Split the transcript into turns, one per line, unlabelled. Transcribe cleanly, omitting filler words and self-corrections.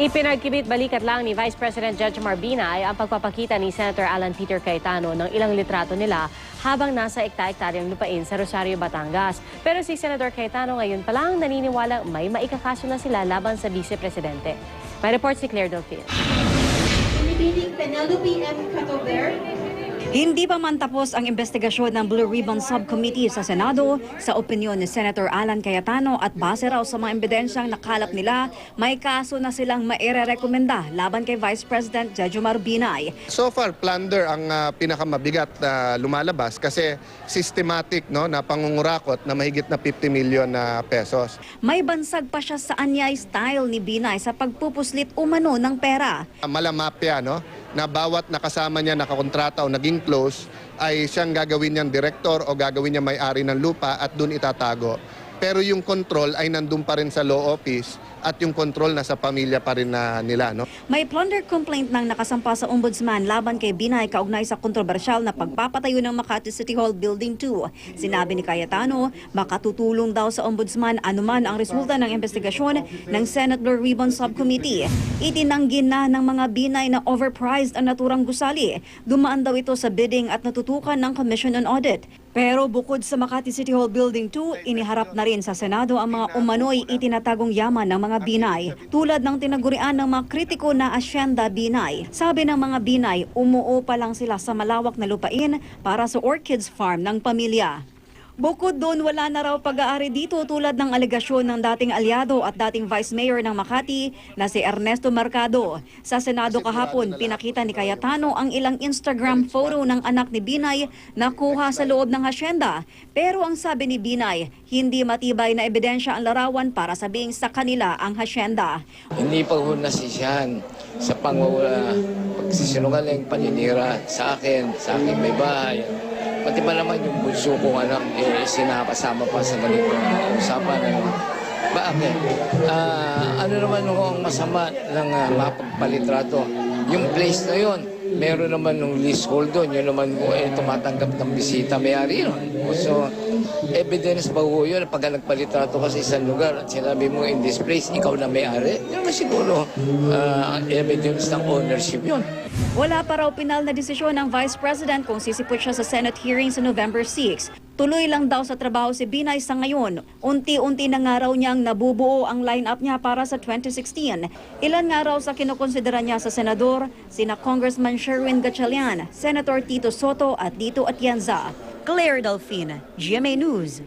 Ipinagkibit-balikat lang ni Vice President Jejomar Binay ang pagpapakita ni Senator Alan Peter Cayetano ng ilang litrato nila habang nasa ekta-ektaryang lupain sa Rosario, Batangas. Pero si Senator Cayetano ngayon pa lang naniniwalang may maikakaso na sila laban sa Vice Presidente. May report si Claire Delfin.
Hindi pa man tapos ang investigasyon ng Blue Ribbon Subcommittee sa Senado sa opinyon ni Senator Alan Cayetano at base raw sa mga ebidensyang nakalap nila, may kaso na silang mairerekomenda laban kay Vice President Jejomar Binay.
So far, plunder ang pinakamabigat na lumalabas kasi systematic na pangungurakot na mahigit na 50 million na pesos.
May bansag pa siya sa anyay style ni Binay sa pagpupuslit umano ng pera.
Malamapya na bawat nakasama niya nakakontrata o naging close ay siyang gagawin niyang direktor o gagawin niya may-ari ng lupa at dun itatago. Pero yung control ay nandun pa rin sa law office at yung control nasa pamilya pa rin nila.
May plunder complaint nang nakasampa sa ombudsman laban kay Binay kaugnay sa kontrobersyal na pagpapatayo ng Makati City Hall Building 2. Sinabi ni Cayetano, makatutulong daw sa ombudsman anuman ang resulta ng investigasyon ng Senate Blue Ribbon Subcommittee. Itinanggi na ng mga Binay na overpriced ang naturang gusali. Dumaan daw ito sa bidding at natutukan ng Commission on Audit. Pero bukod sa Makati City Hall Building 2, iniharap na rin sa Senado ang mga umano'y itinatagong yaman ng mga Binay, tulad ng tinagurian ng mga kritiko na Asyenda Binay. Sabi ng mga Binay, umuo pa lang sila sa malawak na lupain para sa orchids farm ng pamilya. Bukod doon, wala na raw pag-aari dito tulad ng alegasyon ng dating alyado at dating Vice Mayor ng Makati na si Ernesto Mercado. Sa Senado kahapon, pinakita ni Cayetano ang ilang Instagram photo ng anak ni Binay na kuha sa loob ng hasyenda. Pero ang sabi ni Binay, hindi matibay na ebidensya ang larawan para sabing sa kanila ang hasyenda.
Hindi pa ho nasisiyahan sa pagsisinungaling, paninira sa akin may bahay. Pati ba naman yung bunso kong anak, sinakasama pa sa ganito usapan. Bakit? Ano naman ang masama ng mapagpalitrato? Yung place na yon, meron naman ng leasehold doon, yun naman tumatanggap ng bisita, may-ari yun. So, evidence ba ho yun? Pag nagpalitrato ka sa isang lugar at sinabi mo in this place, ikaw na may-ari, yun naman siguro evidence ng ownership yun.
Wala pa raw pinal na desisyon ng Vice President kung sisipot siya sa Senate hearing sa November 6. Tuloy lang daw sa trabaho si Binay sa ngayon. Unti-unti na nga raw niyang nabubuo ang line-up niya para sa 2016. Ilan nga raw sa kinukonsidera niya sa senador, sina Congressman Sherwin Gatchalian, Senator Tito Soto at Dito Atienza. Claire Delfin, GMA News.